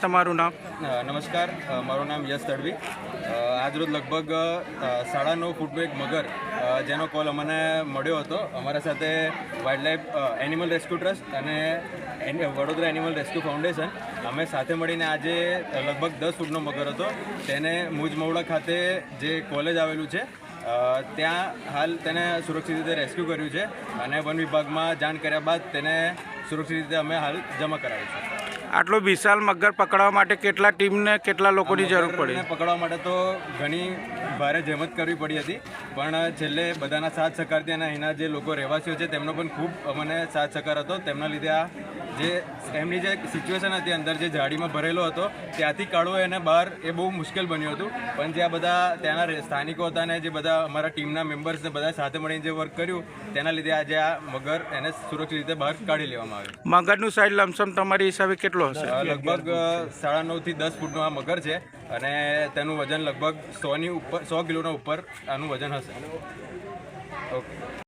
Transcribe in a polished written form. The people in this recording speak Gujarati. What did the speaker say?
તમારું નામ? નમસ્કાર, મારું નામ યશ તડવી. આજરોજ લગભગ 9.5 ફૂટનું એક મગર જેનો કોલ અમને મળ્યો હતો. અમારા સાથે વાઇલ્ડલાઇફ એનિમલ રેસ્ક્યુ ટ્રસ્ટ અને વડોદરા એનિમલ રેસ્ક્યુ ફાઉન્ડેશન અમે સાથે મળીને આજે લગભગ 10 ફૂટનો મગર હતો તેને મુજમવડા ખાતે જે કોલેજ આવેલું છે ત્યાં હાલ તેને સુરક્ષિત રીતે રેસ્ક્યુ કર્યું છે અને વન વિભાગમાં જાણ કર્યા બાદ તેને સુરક્ષિત રીતે અમે હાલ જમા કરાવ્યું છે. આટલો વિશાળ મગર પકડવા માટે કેટલા ટીમને કેટલા લોકોની જરૂર પડી? પકડવા માટે તો ઘણી ભારે જહેમત કરવી પડી હતી, પણ છેલ્લે બધાના સાથ સહકારથી અને અહીંના જે લોકો રહેવાસીઓ છે તેમનો પણ ખૂબ અમને સાથ સહકાર હતો. તેમના લીધે આ જે એમની જે સિચ્યુએશન હતી અંદર જે ઝાડીમાં ભરેલો હતો ત્યાંથી કાઢવો એને બહાર એ બહુ મુશ્કેલ બન્યું હતું. પણ જે આ બધા ત્યાંના સ્થાનિકો હતા અને જે બધા અમારા ટીમના મેમ્બર્સને બધા સાથે મળીને જે વર્ક કર્યું તેના લીધે આજે આ મગર એને સુરક્ષિત રીતે બહાર કાઢી લેવામાં આવ્યો. મગરનું સાઇઝ લમસમ તમારી હિસાબે કેટલો હશે? લગભગ 9.5 થી 10 ફૂટનું આ મગર છે અને તેનું વજન લગભગ 100 કિલોના ઉપર આનું વજન હશે. ઓકે.